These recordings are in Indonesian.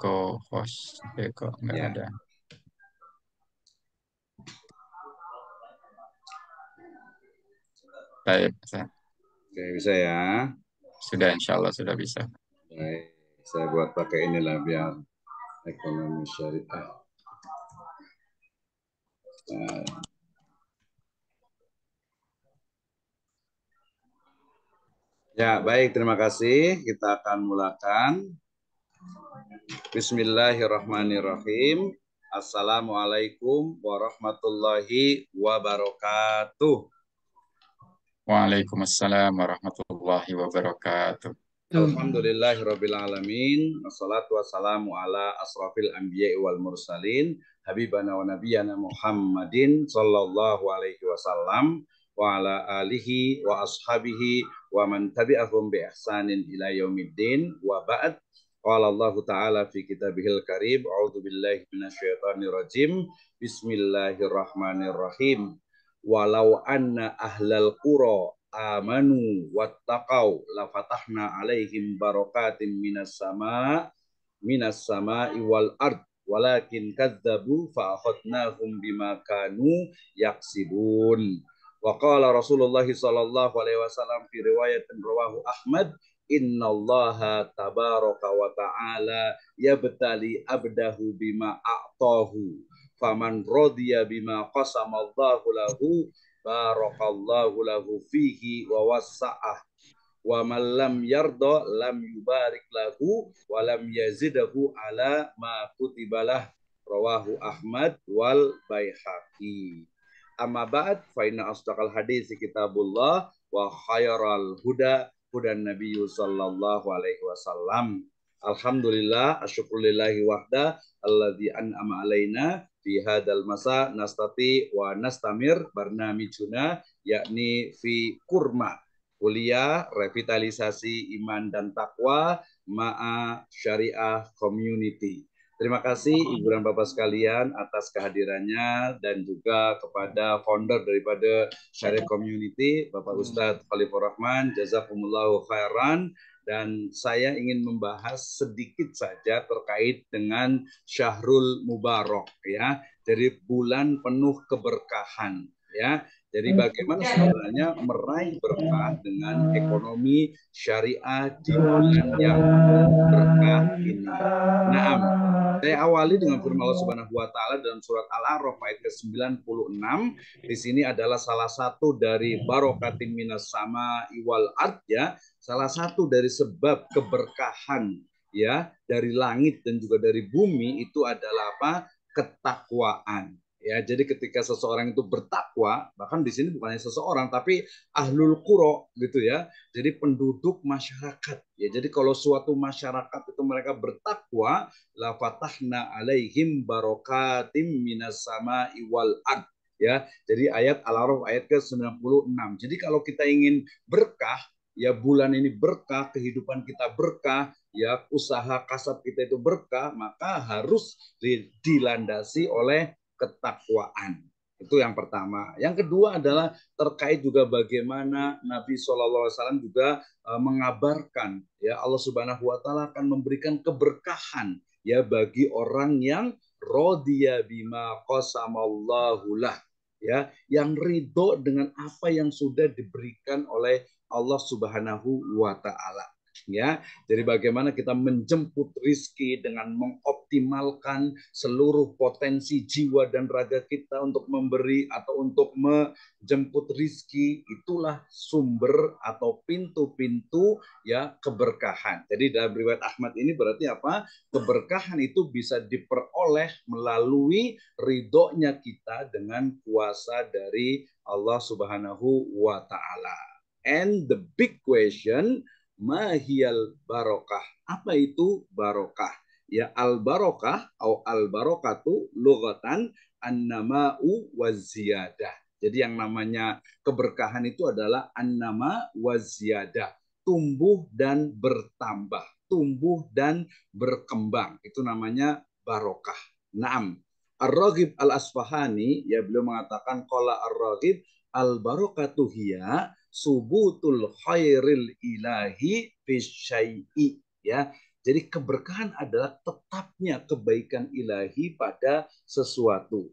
Co-host. Kok nggak Ya, ada. Baik, oke, bisa ya. sudah insya Allah sudah bisa. Baik, saya buat pakai inilah biar ekonomi syariah. Nah, ya, baik, terima kasih. Kita akan mulakan. Bismillahirrahmanirrahim. Assalamualaikum warahmatullahi wabarakatuh. Waalaikumsalam warahmatullahi wabarakatuh. Alhamdulillahirrabbilalamin. Wassalatu wassalamu ala asrafil anbiya wal mursalin. Habibana wa nabiyana Muhammadin sallallahu alaihi wasallam. Wa ala alihi wa ashabihi wa man tabi'ahum bi ihsanin ila yaumiddin. Wa ba'd. Qala Allah Ta'ala fi kitabihil karim. A'udzu billahi minasyaitonir rajim. Bismillahirrahmanirrahim. Walau anna ahlal qura amanu wattaqau la fatahna alaihim barakatim minas sama'i wal ard walakin kadzabu fa akhadnahum bima kanu yaksibun. Wa qala Rasulullah sallallahu alaihi wasallam fi riwayatin rawahu Ahmad, innallaha tabaraka wa ta'ala yabtali abdahu bima a'tahu faman radiya bima qasamallahu lahu barakallahu lahu fihi wa wassa'ah wa man lam yarda lam yubarik lahu wa lam yazidahu ala ma kutibalah, rawahu Ahmad wal Baihaqi. Amma ba'd fa inna asdaqal hadis kitabullah wa khairal huda hudan nabiyyu sallallahu alaihi wasallam. Alhamdulillah asyukulillahi wahda alladzi an'ama alaina fi hadal masa nastati wa nastamir barnamijuna yakni fi kurma, kuliah revitalisasi iman dan takwa ma'a syariah community. Terima kasih Ibu dan Bapak sekalian atas kehadirannya dan juga kepada founder daripada Syariah Community, Bapak Ustadz Khalifur Rahman, jazakumullahu khairan. Dan saya ingin membahas sedikit saja terkait dengan Syahrul Mubarak ya, dari bulan penuh keberkahan ya. Jadi bagaimana sebenarnya meraih berkah dengan ekonomi syariah di bulan yang berkah ini. Naam. Saya awali dengan firman Allah Subhanahu wa taala dalam surat Al-A'raf ayat ke-96. Di sini adalah salah satu dari barokatim minas sama iwal ard ya, salah satu dari sebab keberkahan ya dari langit dan juga dari bumi itu adalah apa? Ketakwaan. Ya, jadi ketika seseorang itu bertakwa, bahkan di sini bukan hanya seseorang tapi ahlul qura gitu ya. Jadi penduduk masyarakat. Ya, jadi kalau suatu masyarakat itu mereka bertakwa, la fatahna alaihim barokatim minas sama'i wal ard. Ya, jadi ayat Al-A'raf ayat ke-96. Jadi kalau kita ingin berkah, ya bulan ini berkah, kehidupan kita berkah, ya usaha kasab kita itu berkah, maka harus dilandasi oleh ketakwaan. Itu yang pertama. Yang kedua adalah terkait juga bagaimana Nabi SAW juga mengabarkan ya Allah Subhanahu wa taala akan memberikan keberkahan ya bagi orang yang rodiya bima qasamallahu lah, ya, yang ridho dengan apa yang sudah diberikan oleh Allah Subhanahu wa taala. Ya, jadi bagaimana kita menjemput rizki dengan mengoptimalkan seluruh potensi jiwa dan raga kita untuk memberi atau untuk menjemput rizki, itulah sumber atau pintu-pintu ya keberkahan. Jadi dalam riwayat Ahmad ini berarti apa? Keberkahan itu bisa diperoleh melalui ridhonya kita dengan kuasa dari Allah Subhanahu wa taala. And the big question, mahiyal barokah. Apa itu barokah? Ya, al barokah atau al barokatu lugatan annama'u waziyadah. Jadi yang namanya keberkahan itu adalah annama waziyadah, tumbuh dan bertambah, tumbuh dan berkembang. Itu namanya barokah. Naam. Ar-Raghib Al-Asfahani ya beliau mengatakan qala Ar-Raghib al-barakatu hiya subutul khairil ilahi fisyai'i, ya. Jadi keberkahan adalah tetapnya kebaikan ilahi pada sesuatu.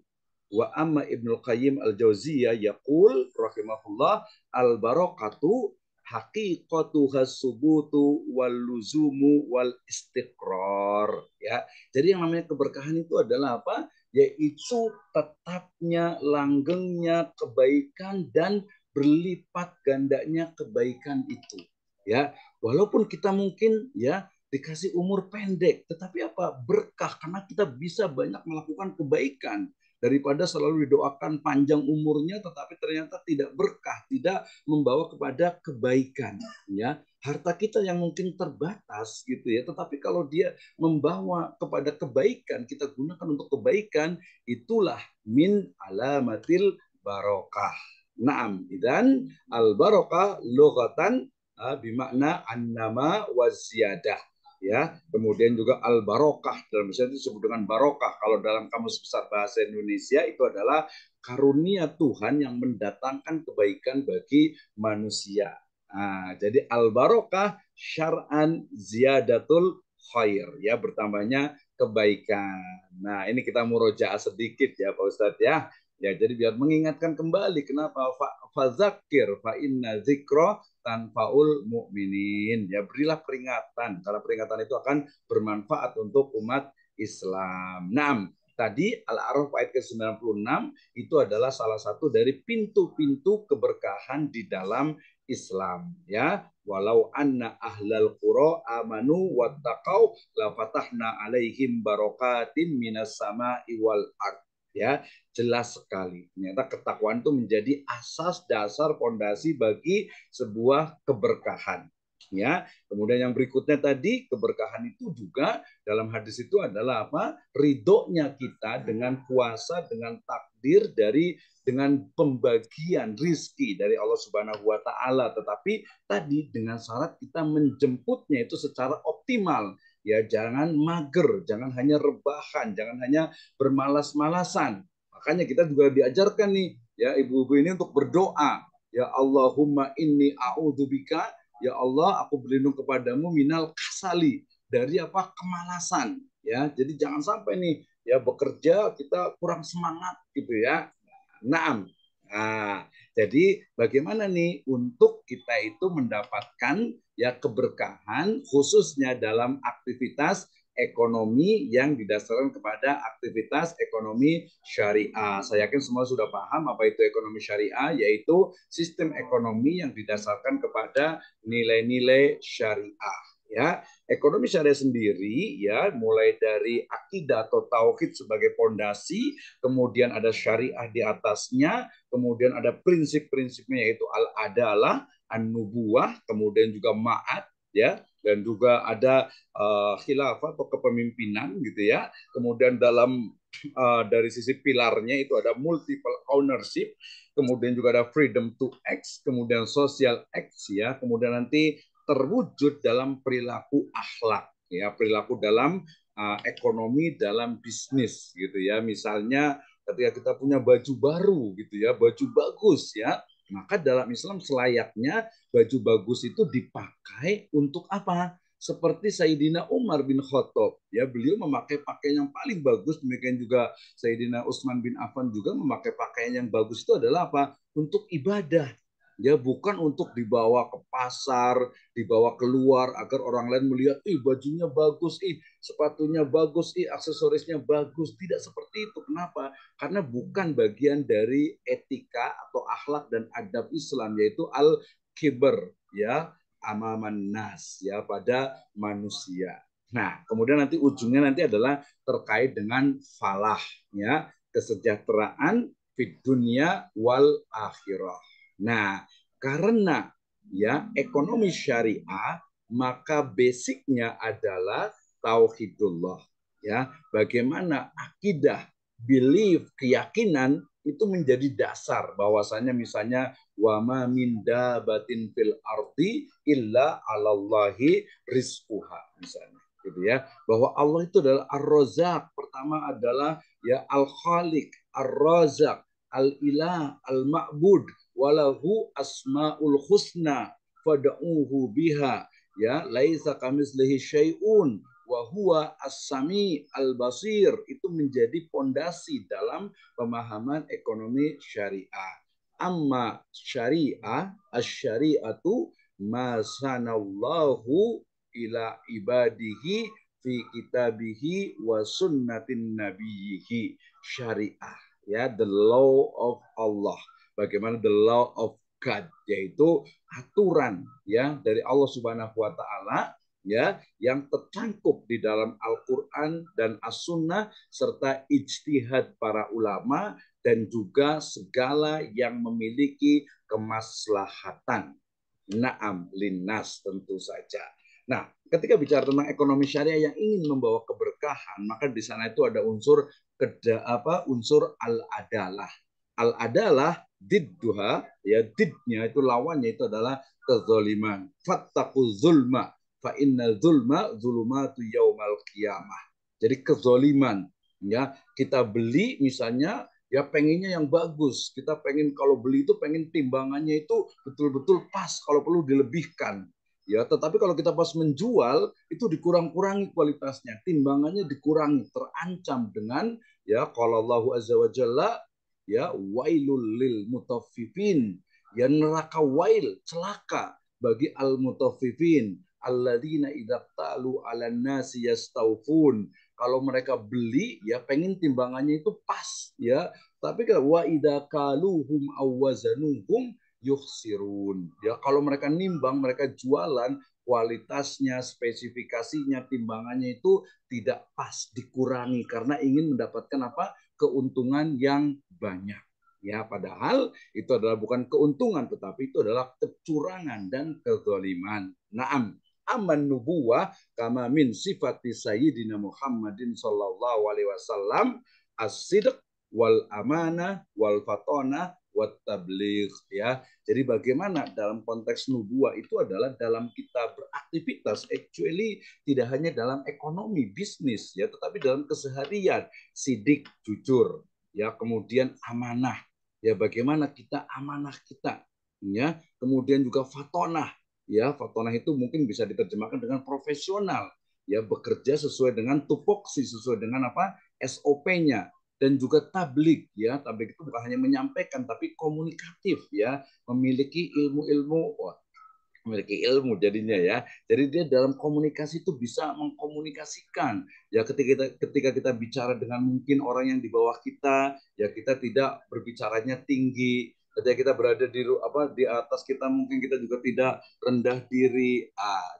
Wa amma Ibnu Qayyim al-Jauziyah yaqul rahimahullah al-barakatu haqiqatuha subutu wal luzumu wal istiqrar, ya. Jadi yang namanya keberkahan itu adalah apa? Yaitu tetapnya, langgengnya kebaikan dan berlipat gandanya kebaikan itu, ya. Walaupun kita mungkin ya dikasih umur pendek, tetapi apa? Berkah karena kita bisa banyak melakukan kebaikan daripada selalu didoakan panjang umurnya tetapi ternyata tidak berkah, tidak membawa kepada kebaikan, ya. Harta kita yang mungkin terbatas gitu ya, tetapi kalau dia membawa kepada kebaikan, kita gunakan untuk kebaikan, itulah min alamatil barokah. Naam, dan al barokah lughatan bimakna annama wa ziyadah, ya. Kemudian juga al barokah dalam bahasa itu disebut dengan barokah. Kalau dalam kamus besar bahasa Indonesia itu adalah karunia Tuhan yang mendatangkan kebaikan bagi manusia. Nah, jadi al barokah syar'an ziyadatul khair, ya, bertambahnya kebaikan. Nah, ini kita murojaah sedikit ya Pak Ustadz, ya. Ya, jadi biar mengingatkan kembali kenapa fazakir fa inna zikra tanfaul mukminin, ya, berilah peringatan karena peringatan itu akan bermanfaat untuk umat Islam. Nah, tadi Al-A'raf ayat ke-96 itu adalah salah satu dari pintu-pintu keberkahan di dalam Islam, ya. Walau anna ahlal qura amanu wattaqau la fatahna alaihim barakatim minas sama'i wal ard, ya. Jelas sekali ternyata ketakwaan itu menjadi asas dasar fondasi bagi sebuah keberkahan, ya. Kemudian yang berikutnya tadi, keberkahan itu juga dalam hadis itu adalah apa? Ridhonya kita dengan kuasa, dengan takdir dengan pembagian rizki dari Allah Subhanahu wa taala, tetapi tadi dengan syarat kita menjemputnya itu secara optimal, ya. Jangan mager, jangan hanya rebahan, jangan hanya bermalas-malasan. Makanya kita juga diajarkan nih, ya, ibu-ibu ini untuk berdoa, ya Allahumma inni a'udzubika, ya Allah aku berlindung kepadamu minal kasali, dari apa? Kemalasan, ya. Jadi jangan sampai nih ya bekerja kita kurang semangat gitu ya. Naam. Nah, jadi bagaimana nih untuk kita itu mendapatkan ya keberkahan khususnya dalam aktivitas ekonomi yang didasarkan kepada aktivitas ekonomi syariah. Saya yakin semua sudah paham apa itu ekonomi syariah, yaitu sistem ekonomi yang didasarkan kepada nilai-nilai syariah, ya. Ekonomi syariah sendiri, ya, mulai dari akidah atau tauhid sebagai pondasi, kemudian ada syariah di atasnya, kemudian ada prinsip-prinsipnya yaitu al-adalah, an-nubuwah, kemudian juga ma'at, ya, dan juga ada khilafah atau kepemimpinan gitu ya. Kemudian dalam dari sisi pilarnya itu ada multiple ownership, kemudian juga ada freedom to act, kemudian social act, ya. Kemudian nanti terwujud dalam perilaku akhlak, ya, perilaku dalam ekonomi, dalam bisnis gitu ya. Misalnya ketika kita punya baju baru gitu ya, baju bagus ya, maka dalam Islam selayaknya baju bagus itu dipakai untuk apa? Seperti Sayyidina Umar bin Khattab, ya, beliau memakai pakaian yang paling bagus. Demikian juga Sayyidina Utsman bin Affan juga memakai pakaian yang bagus, itu adalah apa? Untuk ibadah, ya, bukan untuk dibawa ke pasar, dibawa keluar agar orang lain melihat, ih bajunya bagus, ih sepatunya bagus, ih aksesorisnya bagus. Tidak seperti itu. Kenapa? Karena bukan bagian dari etika atau akhlak dan adab Islam, yaitu al-kibar, ya, amaman nas, ya, pada manusia. Nah, kemudian nanti ujungnya nanti adalah terkait dengan falah, ya, kesejahteraan fid dunya wal akhirah. Nah, karena ya ekonomi syariah, maka basicnya adalah tauhidullah, ya. Bagaimana akidah, belief, keyakinan itu menjadi dasar bahwasanya misalnya wa ma min dabatin fil ardi illa 'alallahi rizquha, misalnya gitu ya, bahwa Allah itu adalah Ar-Razzaq. Pertama adalah ya Al-Khaliq, Ar-Razzaq, Al-Ilah, Al-Ma'bud, walahu asmaul husna fad'uhu biha, ya laisa kamitslihi syai'un wa huwa as-sami al-basir, itu menjadi pondasi dalam pemahaman ekonomi syariah. Amma syariah, asy-syari'atu ma sanallahu ila ibadihi fi kitabihi wa sunnatin nabiyhi. Syariah, ya, the law of Allah. Bagaimana the law of God, yaitu aturan, ya, dari Allah Subhanahu wa taala, ya, yang tercangkup di dalam Al-Qur'an dan As-Sunnah serta ijtihad para ulama dan juga segala yang memiliki kemaslahatan. Naam linnas, tentu saja. Nah, ketika bicara tentang ekonomi syariah yang ingin membawa keberkahan, maka di sana itu ada unsur unsur al-adalah. Al-adalah didduha, ya, didnya itu lawannya itu adalah kezaliman. Fattaqu zulma fa innal zulma zulumatu yaumal qiyamah. Jadi kezaliman, ya, kita beli misalnya, ya pengennya yang bagus. Kita pengen kalau beli itu pengen timbangannya itu betul-betul pas, kalau perlu dilebihkan. Ya, tetapi kalau kita pas menjual itu dikurang-kurangi kualitasnya, timbangannya dikurangi, terancam dengan, ya, qala Allahu azza wa jalla, ya, wailul lil mutaffifin, ya, neraka wail, celaka bagi al mutaffifin alladzina idza talu 'alan nasi yastaufun. Kalau mereka beli, ya pengen timbangannya itu pas, ya, tapi kalau wa idza kaluhum awazanuhum yukhsirun, ya, kalau mereka nimbang, mereka jualan, kualitasnya, spesifikasinya, timbangannya itu tidak pas, dikurangi karena ingin mendapatkan apa? Keuntungan yang banyak. Ya, padahal itu adalah bukan keuntungan, tetapi itu adalah kecurangan dan kezaliman. Naam, aman nubuwah kama min sifati sayyidina Muhammadin sallallahu alaihi wasallam as-sidq wal amanah wal fatona wat tabligh, ya. Jadi bagaimana dalam konteks nubuah itu adalah dalam kita beraktivitas, actually tidak hanya dalam ekonomi bisnis, ya, tetapi dalam keseharian, sidik jujur, ya, kemudian amanah, ya, bagaimana kita amanah kita, ya, kemudian juga fatonah, ya, fatonah itu mungkin bisa diterjemahkan dengan profesional, ya, bekerja sesuai dengan tupoksi, sesuai dengan apa SOP-nya, dan juga tablik, ya, tablik itu bukan hanya menyampaikan tapi komunikatif, ya, memiliki ilmu-ilmu, memiliki ilmu jadinya, ya. Jadi dia dalam komunikasi itu bisa mengkomunikasikan, ya, ketika kita bicara dengan mungkin orang yang di bawah kita, ya, kita tidak berbicaranya tinggi. Ketika kita berada di atas kita, mungkin kita juga tidak rendah diri.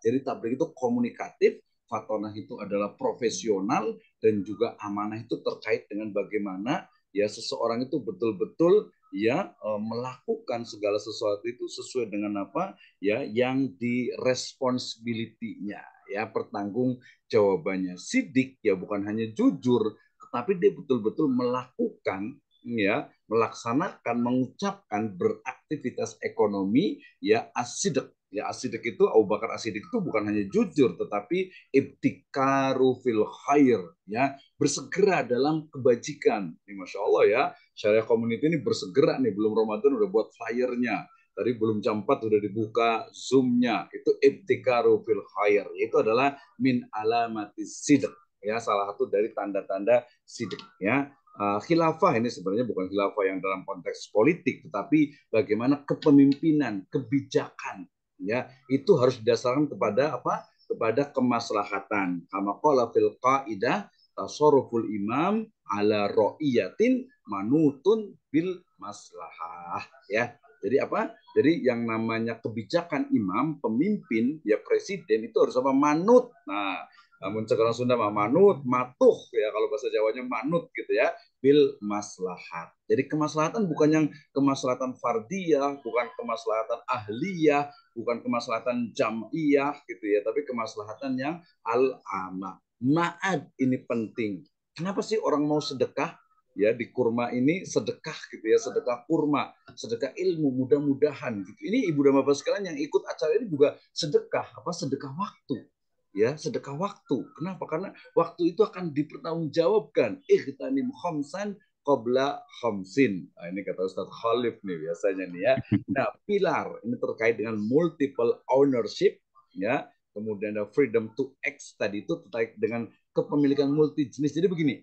Jadi tabligh itu komunikatif, fatonah itu adalah profesional, dan juga amanah itu terkait dengan bagaimana, ya, seseorang itu betul-betul, ya, melakukan segala sesuatu itu sesuai dengan apa, ya, yang di responsibility-nya, ya, pertanggung jawabannya. Sidik, ya, bukan hanya jujur, tetapi dia betul-betul melakukan, ya, melaksanakan, mengucapkan, beraktivitas ekonomi, ya, asidik. Ya, asidik itu, Abu Bakar Asidik itu bukan hanya jujur, tetapi ibtikaru fil khair, ya, bersegera dalam kebajikan. Ini Masya Allah, ya, Syariah Community ini bersegera nih, belum Ramadan udah buat flyernya. Tadi belum jam 4 udah dibuka Zoom-nya. Itu ibtikaru fil khair. Itu adalah min alamati sidq, ya, salah satu dari tanda-tanda sidq, ya. Khilafah ini sebenarnya bukan khilafah yang dalam konteks politik, tetapi bagaimana kepemimpinan, kebijakan, ya, itu harus didasarkan kepada apa? Kepada kemaslahatan. Kama qala fil qaidah tasarruful imam ala ra'iyatin manutun bil maslahah, ya. Jadi apa? Jadi yang namanya kebijakan imam, pemimpin, ya, presiden itu harus apa? Manut. Nah, namun sekarang Sunda mah manut, matuh, ya, kalau bahasa Jawanya manut gitu, ya, bil maslahat. Jadi kemaslahatan bukan yang kemaslahatan fardiyah, bukan kemaslahatan ahliyah, bukan kemaslahatan jam'iyah gitu, ya, tapi kemaslahatan yang al-amah. Ma'ad ini penting. Kenapa sih orang mau sedekah? Ya, di kurma ini sedekah gitu, ya, sedekah kurma, sedekah ilmu, mudah-mudahan gitu. Ini ibu dan bapak sekalian yang ikut acara ini juga sedekah, apa, sedekah waktu, ya, sedekah waktu. Kenapa? Karena waktu itu akan dipertanggungjawabkan. Ightanim khamsan qabla khamsin. Nah, ini kata Ustadz Khalif nih biasanya nih, ya. Nah, pilar ini terkait dengan multiple ownership, ya, kemudian ada freedom to X tadi itu terkait dengan kepemilikan multi jenis. Jadi begini,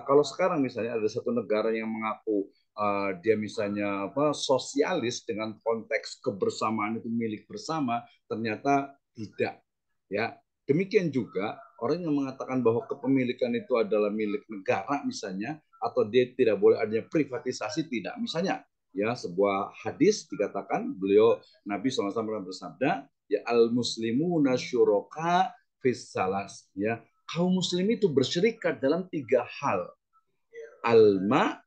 kalau sekarang misalnya ada satu negara yang mengaku dia misalnya apa sosialis dengan konteks kebersamaan itu milik bersama, ternyata tidak, ya. Demikian juga orang yang mengatakan bahwa kepemilikan itu adalah milik negara misalnya, atau dia tidak boleh adanya privatisasi, tidak. Misalnya ya sebuah hadis dikatakan beliau Nabi SAW pernah bersabda, ya al muslimuna syuraka fis salas, ya kaum muslim itu berserikat dalam tiga hal, alma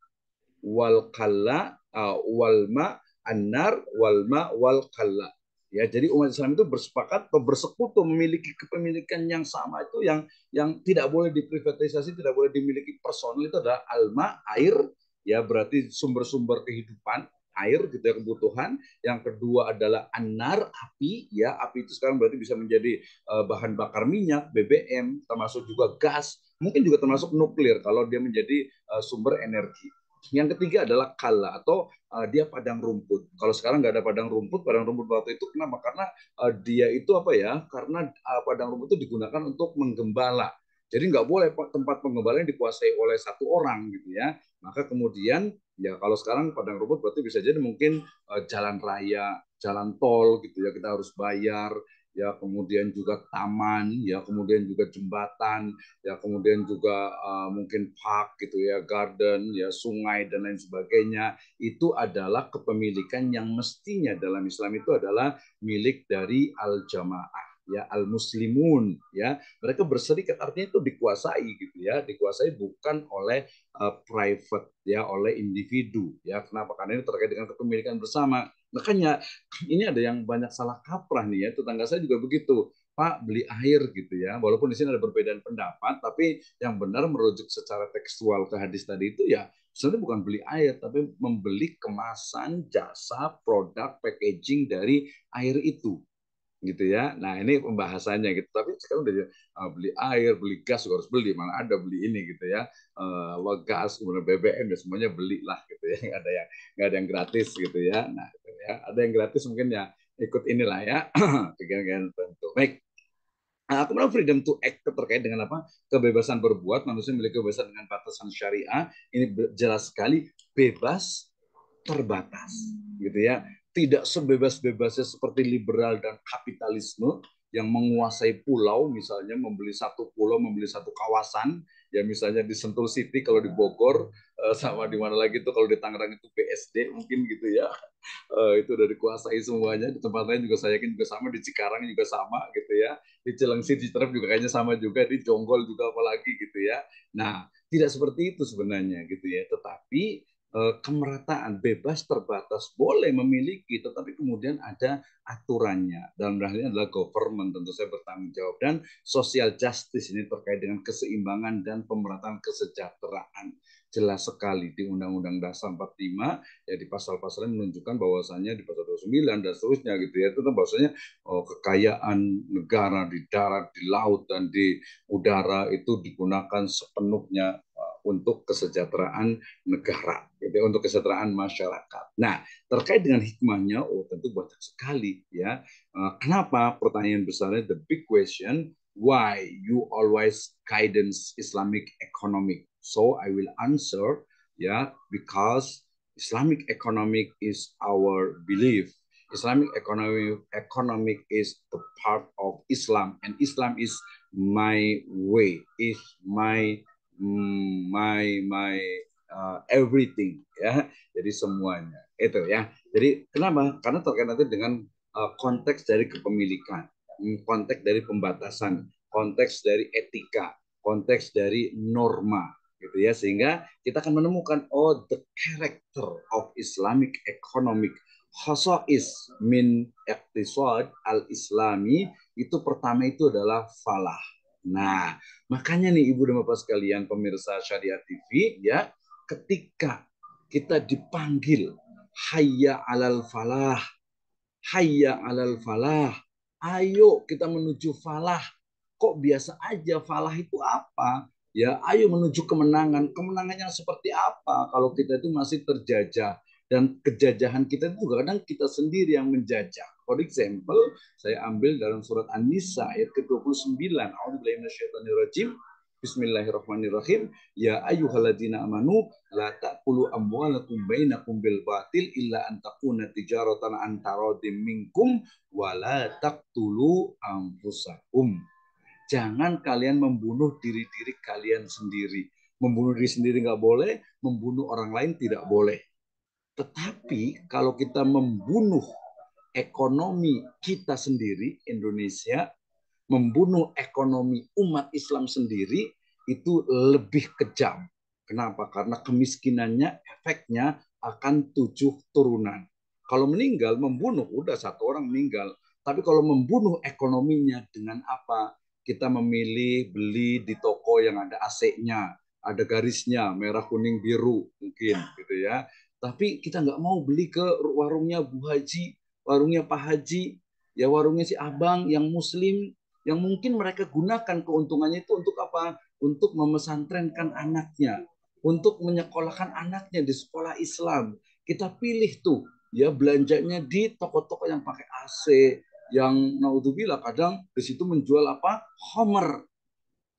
wal kalla, walma anar walma wal kalla. Ya, jadi umat Islam itu bersepakat atau bersekutu memiliki kepemilikan yang sama, itu yang tidak boleh diprivatisasi, tidak boleh dimiliki personal, itu adalah alma, air, ya berarti sumber-sumber kehidupan, air gitu ya, kebutuhan. Yang kedua adalah anar, api, ya api itu sekarang berarti bisa menjadi bahan bakar minyak, BBM, termasuk juga gas, mungkin juga termasuk nuklir kalau dia menjadi sumber energi. Yang ketiga adalah kala atau dia padang rumput. Kalau sekarang nggak ada padang rumput waktu itu kenapa? Karena dia itu apa ya? Karena padang rumput itu digunakan untuk menggembala. Jadi nggak boleh tempat penggembalaan dikuasai oleh satu orang gitu ya. Maka kemudian ya kalau sekarang padang rumput berarti bisa jadi mungkin jalan raya, jalan tol gitu ya, kita harus bayar, ya kemudian juga taman, ya kemudian juga jembatan, ya kemudian juga mungkin park gitu ya, garden, ya sungai dan lain sebagainya. Itu adalah kepemilikan yang mestinya dalam Islam itu adalah milik dari al-jamaah, ya al-muslimun, ya mereka berserikat, artinya itu dikuasai gitu ya, dikuasai bukan oleh private, ya oleh individu, ya kenapa? Karena ini terkait dengan kepemilikan bersama. Makanya ini ada yang banyak salah kaprah nih ya, tetangga saya juga begitu, Pak beli air gitu ya, walaupun di sini ada perbedaan pendapat, tapi yang benar merujuk secara tekstual ke hadis tadi itu ya sebenarnya bukan beli air, tapi membeli kemasan, jasa, produk, packaging dari air itu gitu ya. Nah ini pembahasannya gitu. Tapi sekarang udah beli air, beli gas juga harus beli. Mana ada beli ini gitu ya. Gas, kemudian BBM dan semuanya belilah gitu ya. Nggak ada yang gratis gitu ya. Nah gitu ya. Ada yang gratis mungkin ya ikut inilah ya. Kegiatan tertentu. Baik. Kemudian freedom to act terkait dengan apa? Kebebasan berbuat. Manusia memiliki kebebasan dengan batasan syariah. Ini jelas sekali bebas terbatas gitu ya, tidak sebebas-bebasnya seperti liberal dan kapitalisme yang menguasai pulau, misalnya membeli satu pulau, membeli satu kawasan, ya misalnya di Sentul City kalau di Bogor, sama di mana lagi tuh kalau di Tangerang itu BSD mungkin gitu ya. Itu udah dikuasai semuanya. Di tempat lain juga saya yakin juga sama, di Cikarang juga sama gitu ya, di Cilengsi, di Citerep juga kayaknya sama juga, di Jonggol juga apalagi gitu ya. Nah tidak seperti itu sebenarnya gitu ya, tetapi kemerataan, bebas terbatas, boleh memiliki, tetapi kemudian ada aturannya. Dalam hal ini adalah government tentu saya bertanggung jawab, dan social justice ini terkait dengan keseimbangan dan pemerataan kesejahteraan. Jelas sekali di Undang-Undang Dasar 45, ya di pasal-pasalnya menunjukkan bahwasannya di pasal 29 dan seterusnya gitu ya, itu bahwasanya kekayaan negara di darat, di laut dan di udara itu digunakan sepenuhnya untuk kesejahteraan negara, gitu, untuk kesejahteraan masyarakat. Nah, terkait dengan hikmahnya, tentu banyak sekali ya. Kenapa? Pertanyaan besarnya, the big question, why you always guidance Islamic economic? So I will answer, ya, because Islamic economic is our belief. Islamic economic is the part of Islam, and Islam is my way, is my everything ya, jadi semuanya itu ya. Jadi kenapa? Karena terkait nanti dengan konteks dari kepemilikan, konteks dari pembatasan, konteks dari etika, konteks dari norma gitu ya, sehingga kita akan menemukan the character of Islamic economic khasais min iqtisad al-islami. Itu pertama itu adalah falah. Nah, makanya nih Ibu dan Bapak sekalian pemirsa Syariat TV ya, ketika kita dipanggil hayya alal falah, hayya alal falah, ayo kita menuju falah. Kok biasa aja, falah itu apa? Ya, ayo menuju kemenangan. Kemenangan yang seperti apa kalau kita itu masih terjajah, dan kejajahan kita itu juga kadang kita sendiri yang menjajah. For example, saya ambil dalam surat An-Nisa ayat ke-29. A'udzubillahi minasyaitonirrajim. Bismillahirrahmanirrahim. Ya ayyuhalladzina amanu la ta'kulu amwalakum bainakum bil batil illa an takuna tijaratan an taradim minkum wa la taqtulu anfusakum. Jangan kalian membunuh diri-diri kalian sendiri. Membunuh diri sendiri nggak boleh, membunuh orang lain tidak boleh. Tetapi kalau kita membunuh ekonomi kita sendiri, Indonesia, membunuh ekonomi umat Islam sendiri, itu lebih kejam. Kenapa? Karena kemiskinannya, efeknya akan 7 turunan. Kalau meninggal, membunuh, udah 1 orang meninggal. Tapi kalau membunuh ekonominya dengan apa? Kita memilih beli di toko yang ada AC-nya, ada garisnya, merah, kuning, biru, mungkin gitu ya. Tapi kita nggak mau beli ke warungnya Bu Haji, warungnya Pak Haji, ya warungnya si Abang yang Muslim, yang mungkin mereka gunakan keuntungannya itu untuk apa? Untuk memesantrenkan anaknya, untuk menyekolahkan anaknya di sekolah Islam. Kita pilih tuh ya belanjanya di toko-toko yang pakai AC, yang naudzubillah kadang di situ menjual apa? Homer.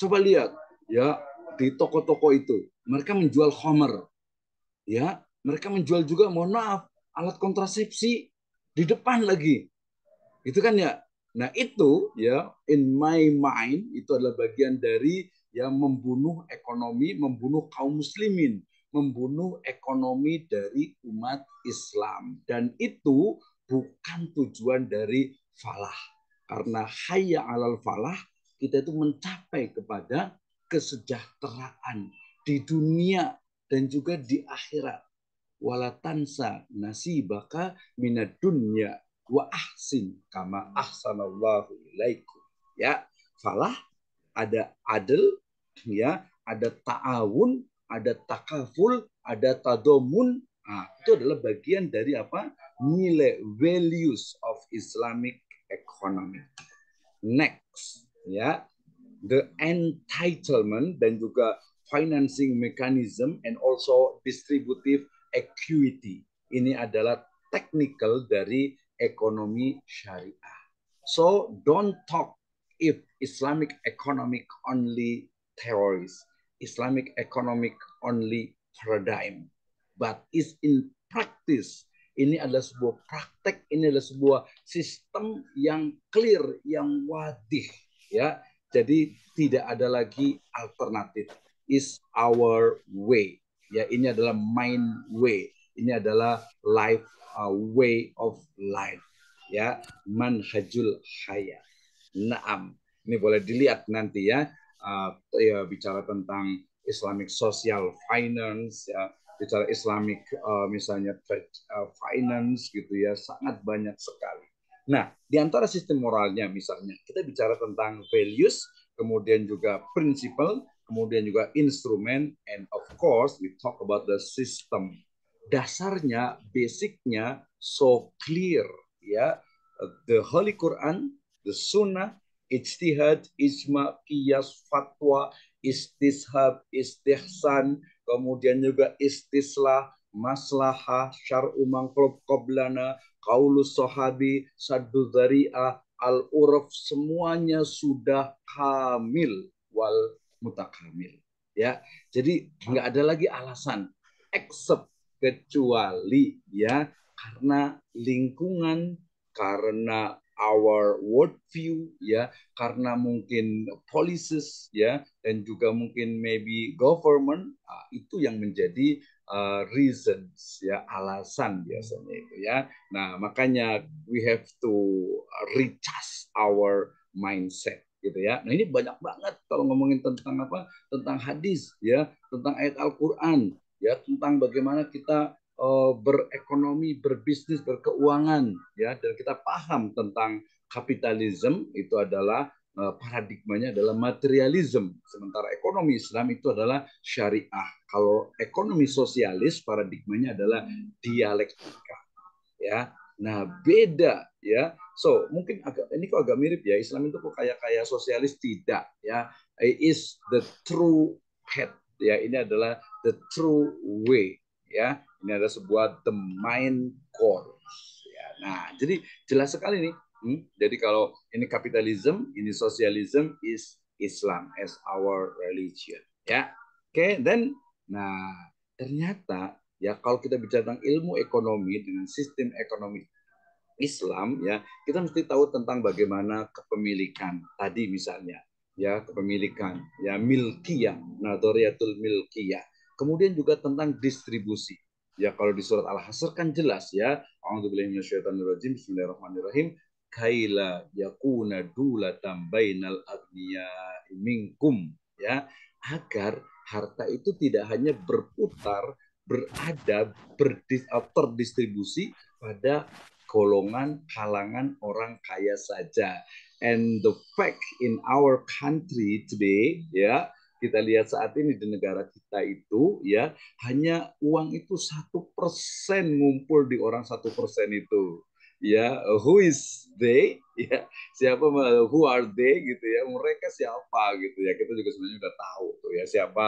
Coba lihat ya di toko-toko itu mereka menjual Homer, ya mereka menjual juga, mohon maaf, alat kontrasepsi di depan lagi. Itu kan ya. Nah, itu ya in my mind itu adalah bagian dari yang membunuh ekonomi, membunuh kaum muslimin, membunuh ekonomi dari umat Islam. Dan itu bukan tujuan dari falah. Karena hayya alal falah, kita itu mencapai kepada kesejahteraan di dunia dan juga di akhirat. Wala tansa nasibaka minad dunya wa ahsin kama ahsanallahu ilaikum. Ya, falah, ada adil, ya, ada ta'awun, ada takaful, ada tadomun. Nah, itu adalah bagian dari apa? Nilai values of Islamic economy. Next, ya, the entitlement dan juga financing mechanism and also distributive equity. Ini adalah technical dari ekonomi syariah. So don't talk if Islamic economic only theories, Islamic economic only paradigm, but is in practice. Ini adalah sebuah praktek, ini adalah sebuah sistem yang clear, yang wadih, ya. Jadi tidak ada lagi alternatif. Is our way. Ya, ini adalah mind way. Ini adalah life way of life. Ya, manhajul hayat. Naam. Ini boleh dilihat nanti ya. Ya bicara tentang Islamic social finance, ya, bicara Islamic misalnya trade finance gitu ya, sangat banyak sekali. Nah, di antara sistem moralnya misalnya kita bicara tentang values, kemudian juga principle, kemudian juga instrumen, and of course we talk about the system. Dasarnya, basicnya so clear ya. The Holy Quran, the Sunnah, ijtihad, ijma, qiyas, fatwa, istishab, istihsan, kemudian juga istislah, maslahah, syar'u mangklub qoblana, qaulus sahabi, saddu dzari'ah, al-uruf, semuanya sudah kamil wal mutakamil. Ya, jadi nggak ada lagi alasan except kecuali ya karena lingkungan, karena our worldview ya, karena mungkin policies ya, dan juga mungkin maybe government, itu yang menjadi reasons ya, alasan biasanya itu ya. Nah, makanya we have to recharge our mindset gitu ya. Nah, ini banyak banget kalau ngomongin tentang apa? Tentang hadis ya, tentang ayat Al-Qur'an ya, tentang bagaimana kita berekonomi, berbisnis, berkeuangan ya, dan kita paham tentang kapitalisme itu adalah paradigmanya adalah materialisme, sementara ekonomi Islam itu adalah syariah. Kalau ekonomi sosialis paradigmanya adalah dialektika ya. Nah, beda ya. So, mungkin ini kok agak mirip ya. Islam itu kok kayak sosialis, tidak ya. It is the true path ya. Ini adalah the true way ya. Ini adalah sebuah the mind course Ya, nah, jadi jelas sekali nih. Jadi kalau ini kapitalism, ini sosialism is Islam as our religion. Ya, oke. Dan, nah ternyata ya kalau kita bicara tentang ilmu ekonomi dengan sistem ekonomi Islam ya kita mesti tahu tentang bagaimana kepemilikan tadi misalnya ya kepemilikan ya milkiyah nadoriyatul milkiyah kemudian juga tentang distribusi ya kalau di surat Al-Hasr kan jelas ya a'udzubillahi minasyaitonirrajim bismillahirrahmanirrahim kaila yakuna dulatan bainal agniya minkum ya agar harta itu tidak hanya berputar berada terdistribusi pada golongan kalangan orang kaya saja. And the fact in our country today, ya kita lihat saat ini di negara kita itu, ya hanya uang itu 1% ngumpul di orang 1% itu. Ya, who is they? Ya, siapa who are they gitu ya? Mereka siapa gitu ya? Kita juga sebenarnya udah tahu tuh ya siapa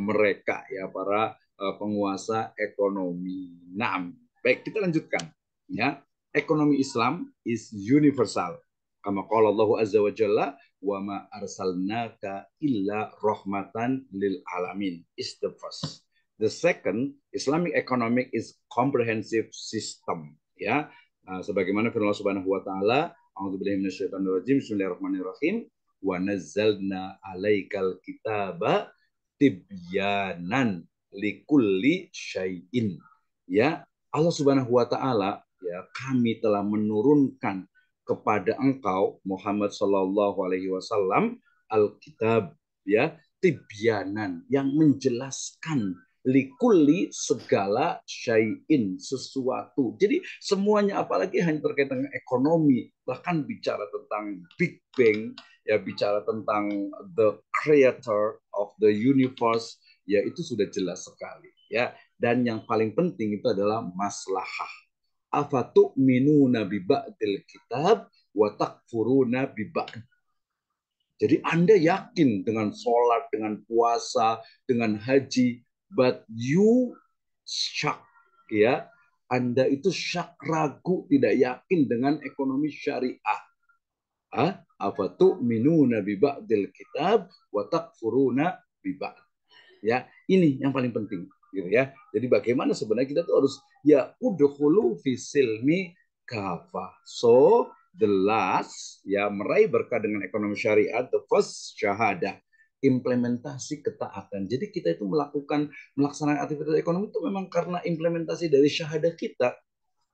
mereka ya para penguasa ekonomi. Nah, baik kita lanjutkan ya ekonomi Islam is universal kama qala Allah azza wa jalla wa ma arsalnaka illa rahmatan lil alamin is the first. The second, Islamic economic is comprehensive system ya sebagaimana firman Allah Subhanahu wa taala a'udzubillahi minasyaitonir rajim bismillahirrahmanirrahim wa nazzalna alaikal kitaba tibyanan likulli syai'in ya Allah Subhanahu wa taala ya kami telah menurunkan kepada engkau Muhammad Sallallahu Alaihi Wasallam Alkitab ya tibyanan yang menjelaskan likuli segala syai'in sesuatu. Jadi semuanya apalagi hanya terkait dengan ekonomi, bahkan bicara tentang Big Bang, ya bicara tentang the creator of the universe, ya itu sudah jelas sekali ya. Dan yang paling penting itu adalah maslahah afatu'minuna bi ba'dil kitab wa takfuruna bi ba'd. Jadi Anda yakin dengan sholat, dengan puasa, dengan haji, but you shock ya. Anda itu syak ragu, tidak yakin dengan ekonomi syariah. Afatu'minuna bi ba'dil kitab wa takfuruna bi ba'd. Ya, ini yang paling penting gitu ya. Jadi bagaimana sebenarnya kita tuh harus ya udkhulu fi silmi kafah. So the last ya meraih berkah dengan ekonomi syariat the first syahadah implementasi ketaatan. Jadi kita itu melaksanakan aktivitas ekonomi itu memang karena implementasi dari syahadah kita.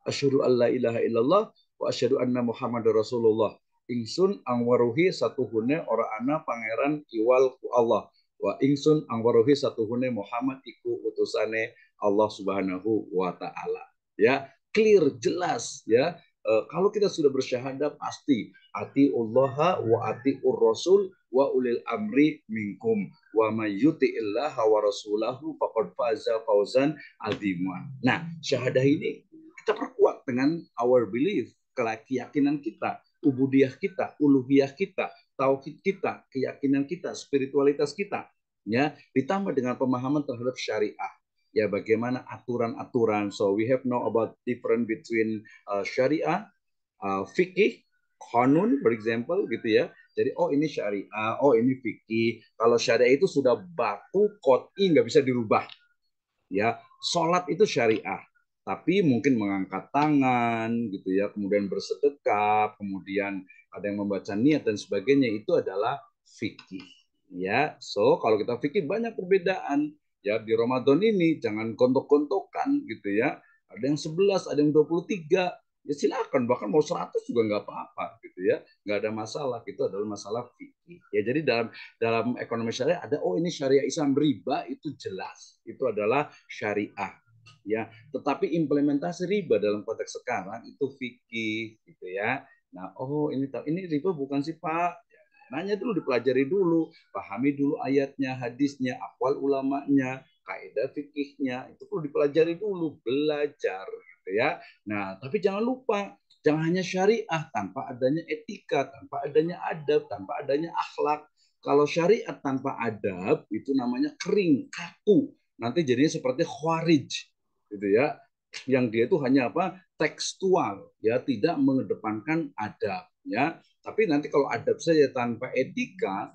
Asyhadu alla ilaha illallah wa asyhadu anna Muhammadar Rasulullah. Ingsun angwaruhi satuhune ora ana pangeran iwal ku Allah. Wa ingsun angwaruhi satuhune Muhammad iku utusane Allah Subhanahu wa taala. Ya, clear jelas ya. Kalau kita sudah bersyahadah pasti ati Allah wa ati Rasul wa ulil amri minkum wa may yuti'illah wa rasulahu faqad faza fawzan aziman. Nah, syahadah ini kita perkuat dengan our belief, keyakinan kita, ubudiyah kita, uluhiyah kita, tauhid kita, keyakinan kita, spiritualitas kita, ya ditambah dengan pemahaman terhadap syariah. Ya bagaimana aturan-aturan. So we have know about different between syariah, fikih, kanun, for example, gitu ya. Jadi oh ini syariah, oh ini fikih. Kalau syariah itu sudah baku, qot'i, nggak bisa dirubah. Ya, sholat itu syariah, tapi mungkin mengangkat tangan gitu ya, kemudian bersedekah, kemudian ada yang membaca niat dan sebagainya itu adalah fikih. Ya, so kalau kita fikih banyak perbedaan. Ya di Ramadan ini jangan gontok-gontokan gitu ya. Ada yang 11, ada yang 23. Ya silakan, bahkan mau 100 juga nggak apa-apa gitu ya. Nggak ada masalah, itu adalah masalah fikih. Ya jadi dalam ekonomi syariah ada oh ini syariah Islam riba itu jelas itu adalah syariah ya tetapi implementasi riba dalam konteks sekarang itu fikih gitu ya nah oh ini riba bukan sih Pak ya, nanya dulu dipelajari dulu pahami dulu ayatnya hadisnya akwal ulamanya kaidah fikihnya itu perlu dipelajari dulu belajar gitu ya nah tapi jangan lupa jangan hanya syariah tanpa adanya etika, tanpa adanya adab, tanpa adanya akhlak. Kalau syariat tanpa adab itu namanya kering, kaku. Nanti jadinya seperti khawarij gitu ya. Yang dia itu hanya apa? tekstual, ya, tidak mengedepankan adab, ya. Tapi nanti kalau adab saja tanpa etika,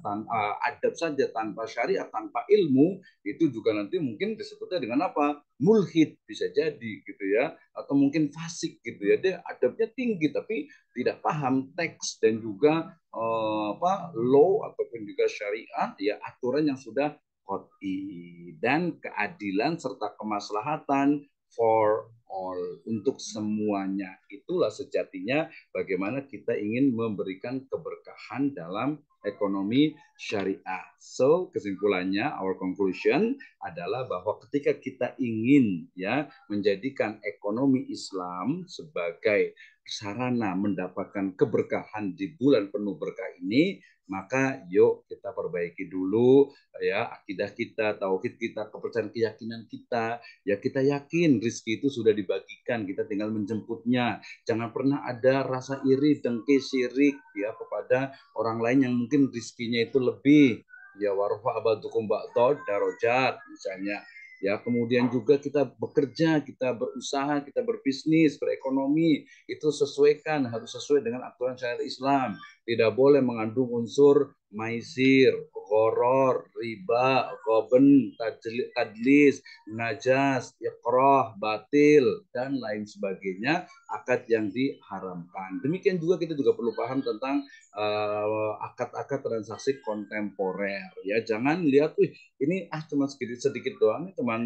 adab saja tanpa syariat, tanpa ilmu, itu juga nanti mungkin disebutnya dengan apa? Mulhid bisa jadi gitu ya, atau mungkin fasik gitu ya. Dia adabnya tinggi tapi tidak paham teks dan juga law ataupun juga syariat, ya, aturan yang sudah qat'i dan keadilan serta kemaslahatan for all, untuk semuanya. Itulah sejatinya bagaimana kita ingin memberikan keberkahan dalam ekonomi syariah. So, kesimpulannya, our conclusion adalah bahwa ketika kita ingin, ya, menjadikan ekonomi Islam sebagai sarana mendapatkan keberkahan di bulan penuh berkah ini, maka yuk kita perbaiki dulu, ya, akidah kita, tauhid kita, kepercayaan, keyakinan kita. Ya, kita yakin rezeki itu sudah dibagikan, kita tinggal menjemputnya. Jangan pernah ada rasa iri, dengki, syirik, ya, kepada orang lain yang mungkin rezekinya itu lebih. Ya, warfa abadukum ba'dod darajat misalnya. Ya, kemudian juga kita bekerja, kita berusaha, kita berbisnis, berekonomi, itu sesuaikan, harus sesuai dengan aturan syariat Islam. Tidak boleh mengandung unsur maisir, gharar, riba, ghaben, tadlis, najas, ikrah, batil, dan lain sebagainya, akad yang diharamkan. Demikian juga kita juga perlu paham tentang akad-akad transaksi kontemporer. Ya, jangan lihat, ini cuma sedikit doang, cuma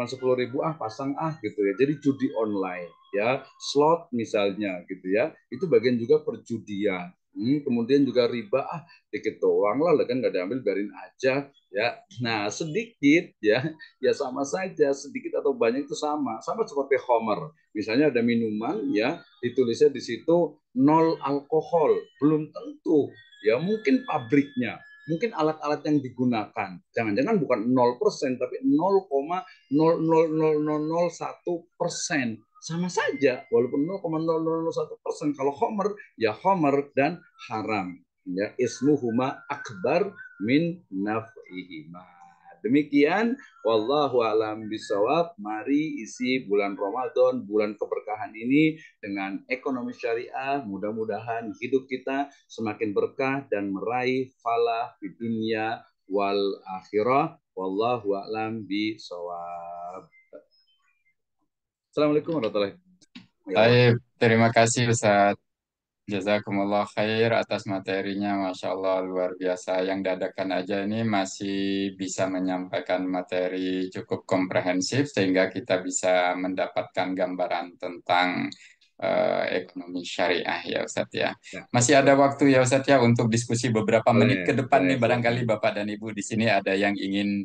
10.000 pasang gitu ya. Jadi judi online, ya, slot misalnya gitu ya. Itu bagian juga perjudian. Kemudian juga riba, dikit doang lah kan nggak diambil, biarin aja, ya. Nah, sedikit, ya sama saja, sedikit atau banyak itu sama seperti homer. Misalnya ada minuman, ya, ditulisnya di situ nol alkohol, belum tentu, ya, mungkin pabriknya, mungkin alat-alat yang digunakan, jangan-jangan bukan 0%, tapi 0,00001%. Sama saja, walaupun 0,0001%. Kalau homer, ya homer dan haram. Ya, ismuhuma akbar min naf'ihima. Demikian, wallahu alam bisawab. Mari isi bulan Ramadan, bulan keberkahan ini dengan ekonomi syariah. Mudah-mudahan hidup kita semakin berkah dan meraih falah di dunia wal akhirah. Wallahu alam bisawab. Assalamualaikum warahmatullahi wabarakatuh. Baik, terima kasih Ustaz. Jazakumullah khair atas materinya, Masya Allah luar biasa. Yang dadakan aja ini masih bisa menyampaikan materi cukup komprehensif sehingga kita bisa mendapatkan gambaran tentang ekonomi syariah ya Ustadz ya. Ya, Masih ada betul. waktu ya Ustadz ya untuk diskusi beberapa menit ke Boleh, depan boleh, nih, barangkali silakan. Bapak dan Ibu di sini ada yang ingin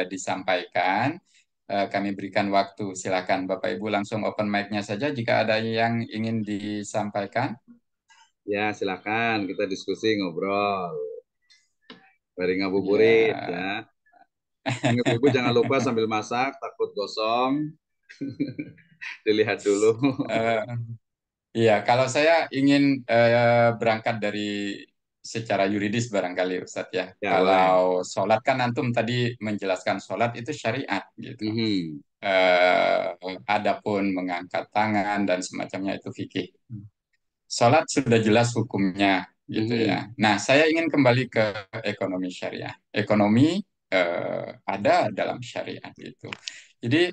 disampaikan. Kami berikan waktu. Silakan Bapak Ibu langsung open mic-nya saja jika ada yang ingin disampaikan. Ya, silakan kita diskusi, ngobrol. Bari ngabuburit, Ya. ya. Ibu jangan lupa sambil masak, takut gosong, dilihat dulu. Eh, iya, kalau saya ingin berangkat dari secara yuridis barangkali Ustadz ya. Ya, boleh. Kalau sholat kan antum tadi menjelaskan sholat itu syariat gitu. Mhm. Adapun mengangkat tangan dan semacamnya itu fikih. Sholat sudah jelas hukumnya gitu ya. Mhm. Nah, saya ingin kembali ke ekonomi syariah. Ekonomi ada dalam syariat itu. Jadi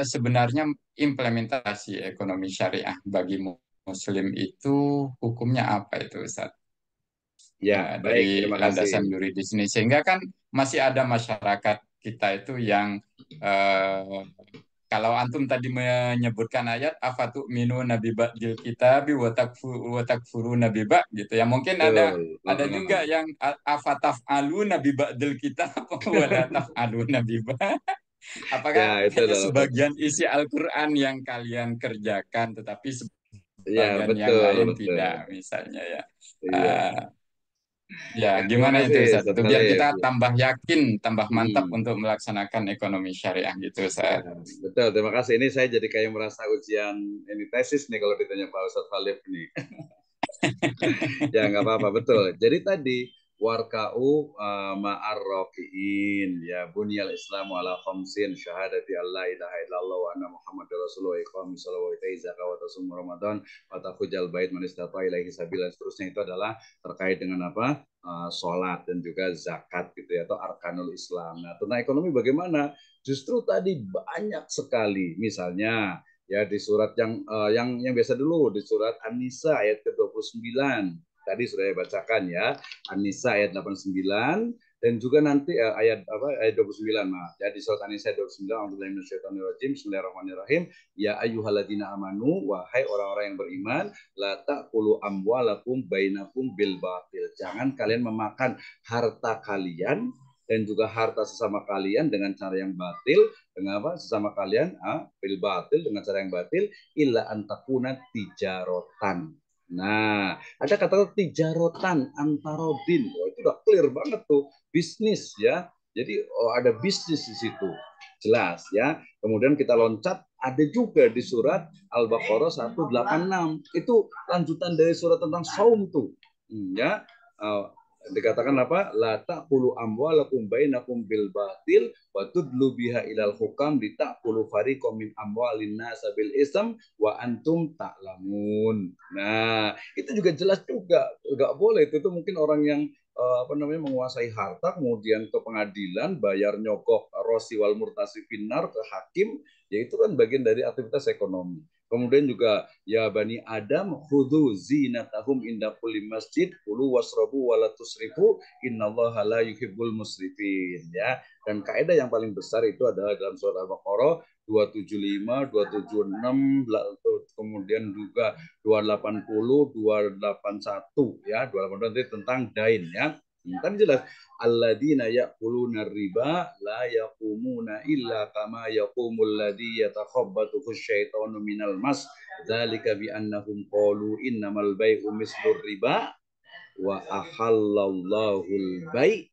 sebenarnya implementasi ekonomi syariah bagi Muslim itu hukumnya apa itu Ustaz? Ya, baik, Dari terima kasih. landasan yuridis ini sehingga kan masih ada masyarakat kita itu yang eh, kalau antum tadi menyebutkan ayat afatu minu nabi ba'dil kitabi watak furu nabi ba gitu ya, mungkin Betul. ada juga yang afataf alu nabi ba'dil kitab wala alu nabi ba. Apakah Ya, itu hanya adalah konteks. sebagian isi Al-Qur'an yang kalian kerjakan tetapi Ya, sebagian yang betul, lain betul. tidak misalnya ya. Iya. Eh, Ya, Ya, terima gimana itu kasih, Ustaz? Ustaz Itu biar Khalif. kita tambah yakin, tambah mantap Mhm. untuk melaksanakan ekonomi syariah gitu, Ya, Ustaz. betul. Terima kasih. Ini saya jadi kayak merasa ujian ini tesis nih kalau ditanya Pak Ustadz Khalif nih. Ya, nggak apa-apa, betul. Jadi tadi, warka'u ma'ar rakiin. Ya bunyal islamu ala khamsin syahadati alla ilaha illallah wa anna muhammadar rasulullah iqamis shalah wa ita'iz zakah wa tasum ramadan wa tahujjal bait man istata ilaihi sabila. Seterusnya itu adalah terkait dengan apa? Sholat dan juga zakat gitu ya, atau arkanul Islam. Nah, tentang ekonomi bagaimana? Justru tadi banyak sekali, misalnya ya di surat yang biasa dulu, di surat An-Nisa ayat ke-29. Tadi sudah saya bacakan ya, An-Nisa ayat 89, dan juga nanti ayat apa, ayat 29. Nah, ya di surat An-Nisa ayat 29, Bismillahirrahmanirrahim. Ya ayyuhalladzina amanu, wahai orang-orang yang beriman, la ta'kulu amwalakum bainakum bil batil. Jangan kalian memakan harta kalian dan juga harta sesama kalian dengan cara yang batil. Dengan apa? Sesama kalian bil batil, dengan cara yang batil, illa antakuna tijarotan. Nah, ada kata tijarotan antarodin. Oh, itu udah clear banget tuh, bisnis ya. Jadi ada bisnis di situ. Jelas ya. Kemudian kita loncat, ada juga di surat Al-Baqarah 186. Itu lanjutan dari surat tentang saum tuh. Ya. Dikatakan apa? La ta'kulu amwalakum bainakum bil batil wa tudlu biha ilal hukam li ta'kulu fariqam min amwalin nas bil ism wa antum ta'lamun. Nah, itu juga jelas juga. Enggak boleh itu mungkin orang yang apa namanya, menguasai harta kemudian ke pengadilan bayar nyogok rosi wal murtasi finar ke hakim, ya itu kan bagian dari aktivitas ekonomi. Kemudian juga ya bani Adam khudhu zinatahum inda kulli masjid kulu wasrabu wala tusrifu innallaha la yuhibbul musrifin ya. Dan kaidah yang paling besar itu adalah dalam surat Al-Baqarah 275, 276, kemudian juga 280, 281 ya, 280 itu tentang dain ya. Kan jelas alladzina ya'kuluna riba la yaqumuna illa kama yaqumul ladzi yatakhabbathu syaitanu minal mas dzalika bi annahum qalu innamal bai'u mislur riba wa ahallallahu al-bai'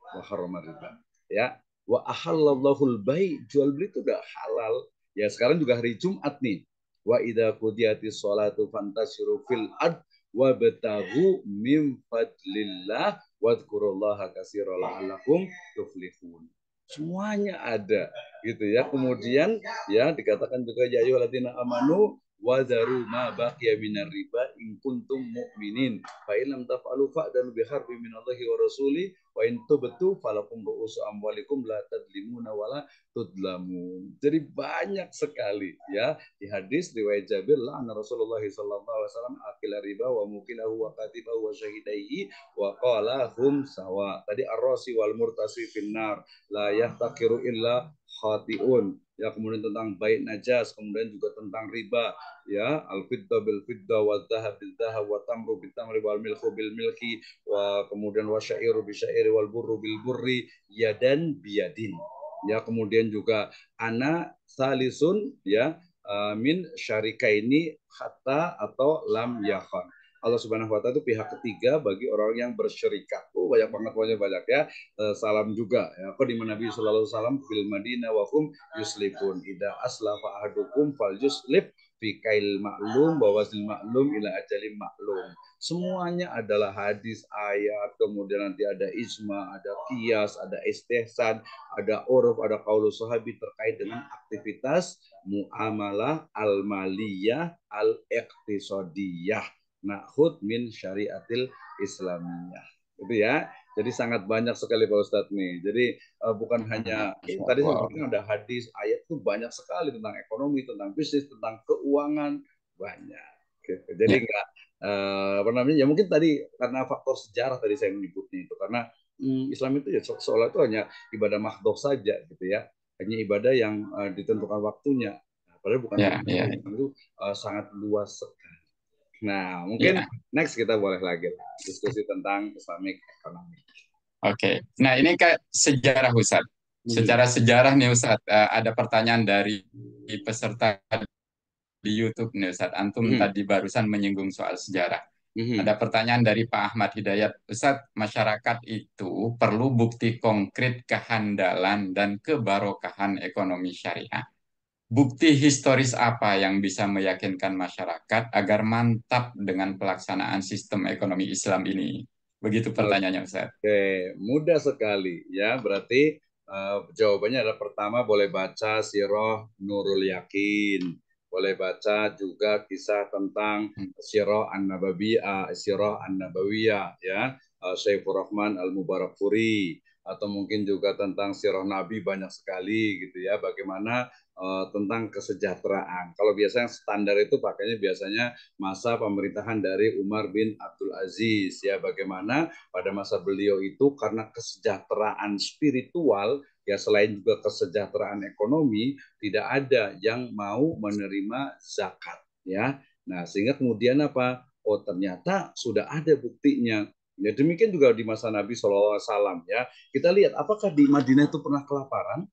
wa harrama riba ya, wa ahallallahu al-bai', jual beli itu udah halal ya. Sekarang juga hari Jumat nih, wa idza qudiyatis sholatu fantashiru fil ard wa batagu min fadlillah wadhkurullaha katsiran la'allakum tuflihun. Semuanya ada gitu ya. Kemudian ya dikatakan juga ya ayyuhalladzina amanu wa daru ma baqiya minar riba in kuntum mu'minin fa in lam taf'alu fa'danu bi harbin minallahi wa rasuli wa in tubtu falakum ru'usu amwalikum la tadlimuna wala tudlamun. Jadi banyak sekali ya di hadis riwayat Jabir, la'ana Rasulullah sallallahu alaihi wasallam akila riba wa mukilahu wa katibahu wa syahidaihi wa qala hum sawa. Tadi ar-rasi wal murtasi finnar la yahtakiru illa khatiun ya. Kemudian tentang bait najas, kemudian juga tentang riba ya, al fidda bil fidda wa dhahab bil dhahab wa tamru bil tamri wal milku bil milki wa kemudian wa syairu bi syairi wal burru bil burri yadan biyadin ya. Kemudian juga ana salisun ya, min syarikaini hatta atau lam yakhan. Allah Subhanahu wa taala itu pihak ketiga bagi orang yang bersyirikat. Banyak banget, banyak ya. Salam juga ya. Qadiman Nabi sallallahu alaihi wasallam fil Madinah wa hum yuslifun ida aslafa ahadukum fal yuslif fi kail maklum bawazil maklum ila ajalim maklum. Semuanya adalah hadis, ayat, kemudian nanti ada ijma, ada qiyas, ada istihsan, ada uruf, ada qaulus sahabi terkait dengan aktivitas muamalah al-maliyah al-iqtisadiyah na'khud min syariatil islamiyah. Itu ya. Jadi sangat banyak sekali Pak Ustadz nih. Jadi bukan hanya tadi saya sebutkan ada hadis, ayat itu banyak sekali tentang ekonomi, tentang bisnis, tentang keuangan, banyak. Gitu. Jadi enggak apa namanya? Ya mungkin tadi karena faktor sejarah tadi saya menyebutnya itu, karena Islam itu ya seolah itu hanya ibadah mahdhah saja gitu ya. Hanya ibadah yang ditentukan waktunya. Padahal bukan itu sangat luas sekali. Nah, mungkin next kita boleh lagi diskusi tentang Islamic economy. Oke. Nah, ini kayak sejarah Ustaz. Secara sejarah nih Ustaz, ada pertanyaan dari peserta di YouTube nih Ustaz. Antum tadi barusan menyinggung soal sejarah. Ada pertanyaan dari Pak Ahmad Hidayat. Ustaz, masyarakat itu perlu bukti konkret kehandalan dan kebarokahan ekonomi syariah. Bukti historis apa yang bisa meyakinkan masyarakat agar mantap dengan pelaksanaan sistem ekonomi Islam ini? Begitu pertanyaannya Ustaz. Oke, mudah sekali ya. Berarti jawabannya adalah pertama boleh baca Sirah Nurul Yakin, boleh baca juga kisah tentang Hmm. Sirah An-Nabawiyah ya, Syaifur Rahman Al-Mubarakfuri, atau mungkin juga tentang Sirah Nabi banyak sekali gitu ya. Bagaimana tentang kesejahteraan. Kalau biasanya standar itu pakainya biasanya masa pemerintahan dari Umar bin Abdul Aziz ya, bagaimana pada masa beliau itu karena kesejahteraan spiritual ya, selain juga kesejahteraan ekonomi, tidak ada yang mau menerima zakat ya. Nah, sehingga kemudian apa? Oh, ternyata sudah ada buktinya. Ya, demikian juga di masa Nabi SAW ya. Kita lihat apakah di Madinah itu pernah kelaparan?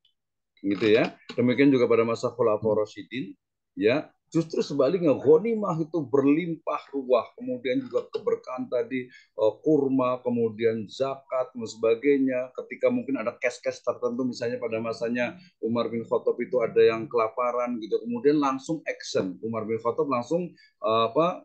Gitu ya. Demikian juga pada masa Khulafaur Rasyidin, ya, justru sebaliknya ghanimah itu berlimpah ruah, kemudian juga keberkahan tadi, kurma, kemudian zakat dan sebagainya. Ketika mungkin ada kes-kes tertentu, misalnya pada masanya Umar bin Khattab itu ada yang kelaparan gitu, kemudian langsung action. Umar bin Khattab langsung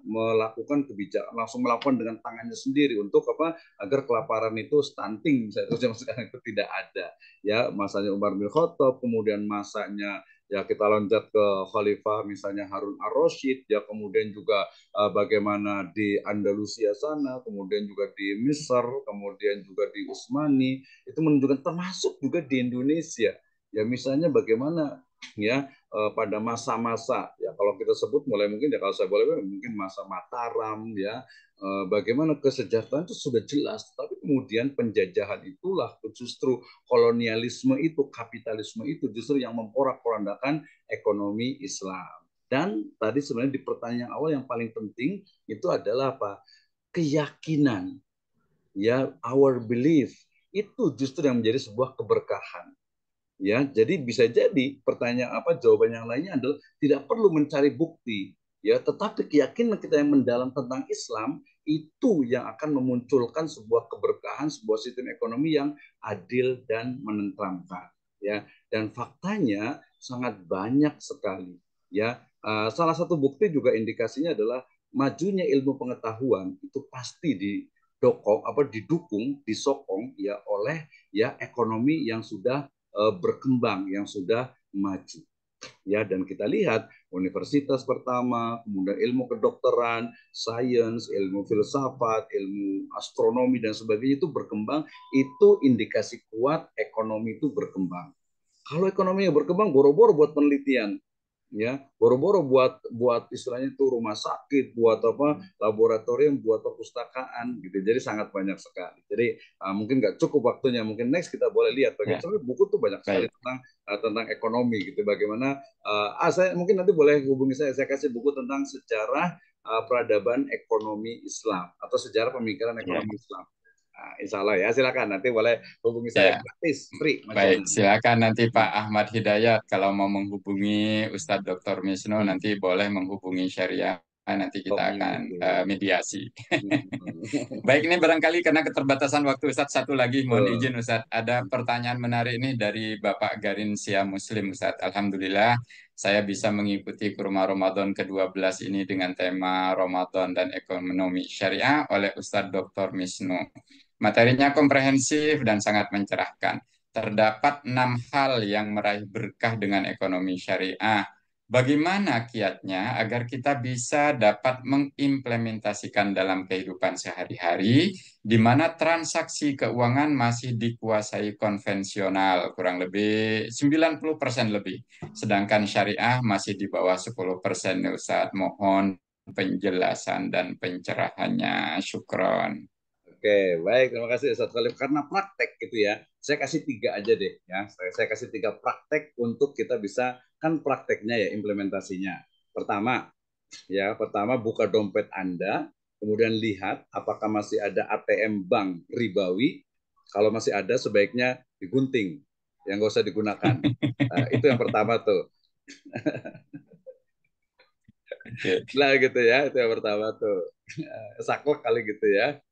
melakukan kebijakan, langsung melakukan dengan tangannya sendiri untuk apa? Agar kelaparan itu stunting, misalnya zaman sekarang itu tidak ada ya. Masanya Umar bin Khattab, kemudian masanya ya kita loncat ke Khalifah misalnya Harun ar-Rasyid ya, kemudian juga bagaimana di Andalusia sana, kemudian juga di Mesir, kemudian juga di Utsmani, itu menunjukkan termasuk juga di Indonesia ya, misalnya bagaimana ya pada masa-masa ya, kalau kita sebut mulai mungkin ya, kalau saya boleh mungkin masa Mataram ya, bagaimana kesejahteraan itu sudah jelas, tapi kemudian penjajahan itulah justru kolonialisme itu, kapitalisme itu justru yang memporak-porandakan ekonomi Islam. Dan tadi sebenarnya di pertanyaan awal yang paling penting itu adalah apa? Keyakinan, ya, our belief itu justru yang menjadi sebuah keberkahan. Ya, jadi bisa jadi pertanyaan apa jawaban yang lainnya adalah tidak perlu mencari bukti, ya, tetapi keyakinan kita yang mendalam tentang Islam itu yang akan memunculkan sebuah keberkahan, sebuah sistem ekonomi yang adil dan menenteramkan, ya. Dan faktanya sangat banyak sekali, ya. Salah satu bukti juga indikasinya adalah majunya ilmu pengetahuan itu pasti didukung, disokong ya oleh ya ekonomi yang sudah berkembang, yang sudah maju ya. Dan kita lihat universitas pertama, kemudian ilmu kedokteran, sains, ilmu filsafat, ilmu astronomi dan sebagainya itu berkembang, itu indikasi kuat ekonomi itu berkembang. Kalau ekonominya berkembang, boro-boro buat penelitian, ya, boro-boro buat buat istilahnya itu rumah sakit, buat apa, laboratorium, buat perpustakaan gitu. Jadi sangat banyak sekali. Jadi mungkin nggak cukup waktunya, mungkin next kita boleh lihat Ya, bagaimana buku tuh banyak sekali baik. tentang ekonomi gitu. Bagaimana saya mungkin nanti boleh hubungi saya kasih buku tentang sejarah peradaban ekonomi Islam atau sejarah pemikiran Ya, ekonomi Islam. Insya Allah ya, silakan nanti boleh hubungi saya ya. gratis, free, Baik, majalah. silakan nanti Pak Ahmad Hidayat kalau mau menghubungi Ustadz Dr. Misno nanti boleh menghubungi Syariah. Nanti kita akan Community. mediasi. Baik, ini barangkali karena keterbatasan waktu Ustadz, satu lagi mohon Betul. izin Ustadz. Ada pertanyaan menarik ini dari Bapak Garin Sia Muslim Ustadz. Alhamdulillah saya bisa mengikuti kurma Ramadan ke-12 ini dengan tema Ramadan dan Ekonomi Syariah oleh Ustadz Dr. Misnu. Materinya komprehensif dan sangat mencerahkan. Terdapat 6 hal yang meraih berkah dengan ekonomi syariah. Bagaimana kiatnya agar kita bisa dapat mengimplementasikan dalam kehidupan sehari-hari, di mana transaksi keuangan masih dikuasai konvensional, kurang lebih 90% lebih, sedangkan syariah masih di bawah 10%, Ustaz. Mohon penjelasan dan pencerahannya. Syukron. Oke, baik. Terima kasih Ustaz Khalif. Karena praktek gitu ya, saya kasih tiga aja deh ya. Saya kasih tiga praktek untuk kita bisa, kan prakteknya ya implementasinya. Pertama, ya, pertama buka dompet Anda, kemudian lihat apakah masih ada ATM bank ribawi. Kalau masih ada, sebaiknya digunting, yang nggak usah digunakan. Itu yang pertama tuh. Oke. Lah gitu ya, itu yang pertama tuh. Saklek kali gitu ya.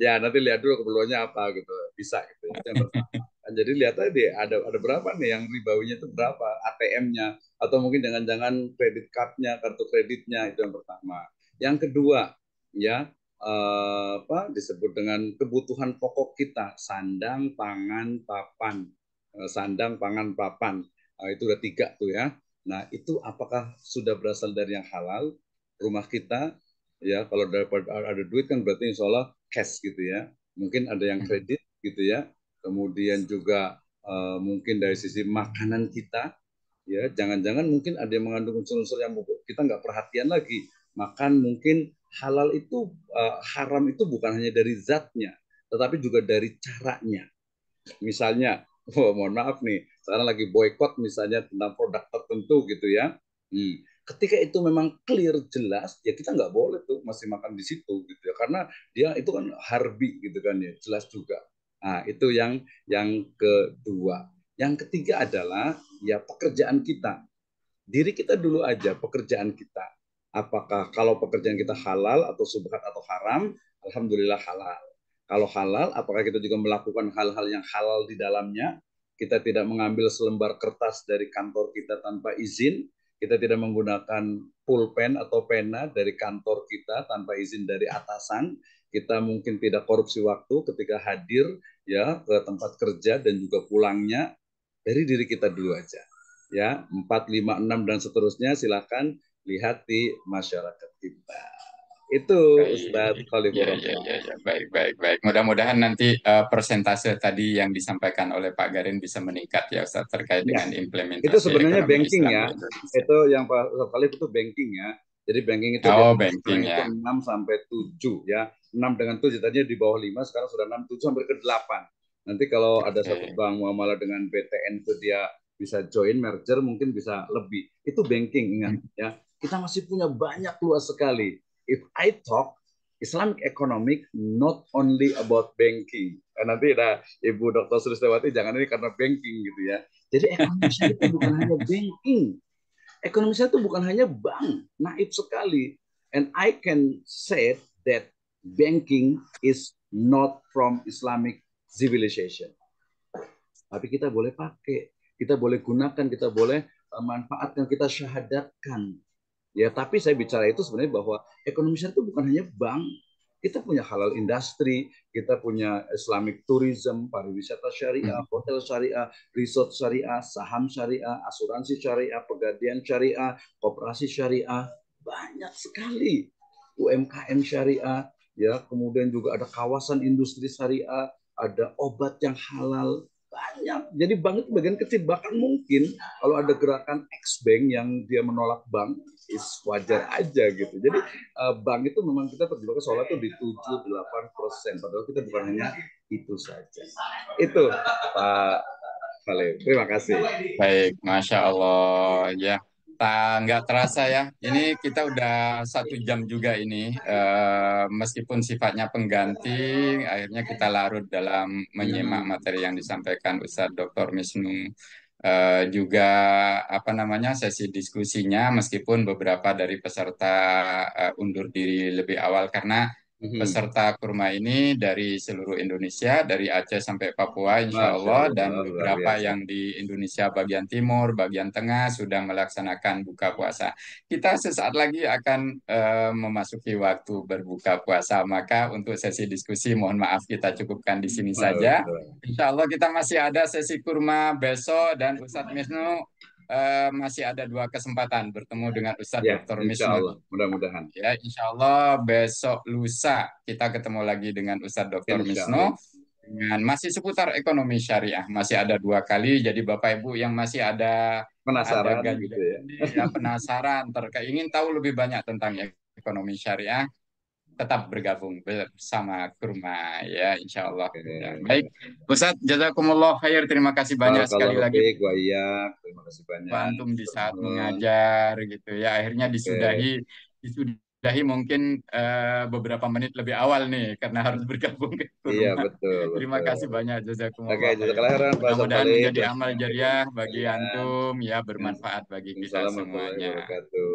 Ya nanti lihat dulu keperluannya apa gitu, bisa gitu ya. Itu yang pertama. Jadi lihat aja deh, ada berapa nih yang ribawinya itu, berapa ATM-nya, atau mungkin jangan-jangan kredit card-nya, kartu kreditnya, itu yang pertama. Yang kedua, ya, apa disebut dengan kebutuhan pokok kita, sandang, pangan, papan. Sandang, pangan, papan. Itu udah 3 tuh ya. Nah, itu apakah sudah berasal dari yang halal? Rumah kita, ya kalau dapat ada duit kan berarti insya Allah cash gitu ya. Mungkin ada yang kredit gitu ya. Kemudian juga mungkin dari sisi makanan kita, ya jangan-jangan mungkin ada yang mengandung unsur-unsur yang kita nggak perhatian lagi. Makan mungkin halal itu haram itu bukan hanya dari zatnya, tetapi juga dari caranya. Misalnya, mohon maaf nih, sekarang lagi boykot misalnya tentang produk tertentu gitu ya. Ketika itu memang clear jelas, ya kita nggak boleh tuh masih makan di situ gitu ya, karena dia itu kan harbi gitu kan ya, jelas juga. Nah itu yang kedua. Yang ketiga adalah ya pekerjaan kita, diri kita dulu aja pekerjaan kita. Apakah kalau pekerjaan kita halal atau subhat atau haram? Alhamdulillah halal. Kalau halal, apakah kita juga melakukan hal-hal yang halal di dalamnya? Kita tidak mengambil selembar kertas dari kantor kita tanpa izin. Kita tidak menggunakan pulpen atau pena dari kantor kita tanpa izin dari atasan. Kita mungkin tidak korupsi waktu ketika hadir ya ke tempat kerja dan juga pulangnya, dari diri kita dulu aja. Ya, 4, 5, 6 dan seterusnya silakan lihat di masyarakat kita. Itu Ustadz Baik, Khalifur ya, ya, Rahman. ya, ya, baik, baik, baik. Mudah-mudahan nanti persentase tadi yang disampaikan oleh Pak Garin bisa meningkat ya Ustaz terkait Ya, dengan itu implementasi sebenarnya ekonomi banking Islam ya. di Indonesia. Itu yang Pak Ustadz Khalif itu banking ya. Jadi banking itu dia Oh, sekarang banking itu ya. 6 sampai 7 ya. 6 dengan 7 tadinya di bawah 5, sekarang sudah 6, 7 sampai ke 8. Nanti kalau ada satu Oke. bank muamalah dengan BTN itu dia bisa join merger mungkin bisa lebih. Itu banking, ingat ya. Kita masih punya banyak luas sekali. If I talk Islamic economic not only about banking. Nanti ada Ibu Dr. Sulistiawati, jangan ini karena banking gitu ya. Jadi ekonomi syariah itu bukan hanya banking. Ekonomi syariah itu bukan hanya bank. Naif sekali. And I can say that banking is not from Islamic civilization. Tapi kita boleh pakai, kita boleh gunakan, kita boleh manfaatkan, kita syahadatkan. Ya, tapi saya bicara itu sebenarnya bahwa ekonomi syariah itu bukan hanya bank. Kita punya halal industri, kita punya Islamic tourism, pariwisata syariah, hotel syariah, resort syariah, saham syariah, asuransi syariah, pegadaian syariah, koperasi syariah, banyak sekali. UMKM syariah, ya, kemudian juga ada kawasan industri syariah, ada obat yang halal, banyak. Jadi bank itu bagian kecil, bahkan mungkin kalau ada gerakan X Bank yang dia menolak bank, is wajar aja gitu. Jadi bank itu memang kita terjebak sholat itu di 7-8%, padahal kita bukan hanya itu saja. Itu Pak Khalil. Terima kasih. Baik, Masya Allah. Ya, nggak terasa ya. Ini kita udah 1 jam juga ini. Meskipun sifatnya pengganti, akhirnya kita larut dalam menyimak materi yang disampaikan Ustadz Dr. Misnu. Juga apa namanya sesi diskusinya, meskipun beberapa dari peserta undur diri lebih awal karena peserta kurma ini dari seluruh Indonesia, dari Aceh sampai Papua, insya Masya Allah, dan Allah, luar beberapa biasa. yang di Indonesia bagian timur, bagian tengah sudah melaksanakan buka puasa. Kita sesaat lagi akan memasuki waktu berbuka puasa, maka untuk sesi diskusi, mohon maaf kita cukupkan di sini saja. Insya Allah kita masih ada sesi kurma besok dan Ustadz Misnu masih ada 2 kesempatan bertemu dengan Ustadz Ya, Dr. insya Misnu. Allah. Mudah-mudahan. Ya, insya Allah besok lusa kita ketemu lagi dengan Ustadz Dr. Insya Misnu Allah. dengan masih seputar ekonomi syariah. Masih ada 2 kali. Jadi Bapak Ibu yang masih ada Penasaran gitu ganjil ya. ya penasaran terkait ingin tahu lebih banyak tentang ekonomi syariah, tetap bergabung bersama Kurma ya insya Allah. Ya, baik, Oke. Ustadz Jazakumullah khair. Terima kasih banyak sekali Barakallahu lagi fiik wa iyyak. Terima kasih Pak banyak. Antum di saat Nuhun. mengajar gitu ya. Akhirnya Oke. disudahi mungkin beberapa menit lebih awal nih karena harus bergabung ke Iya, Kurma. betul, Terima betul. kasih banyak Oke, jazakumullah khair. jazakallah khairan Pak Mudah-mudahan Khalid. menjadi amal jariah bagi Kalian. antum ya bermanfaat bagi kita Assalamualaikum warahmatullahi semuanya. wabarakatuh.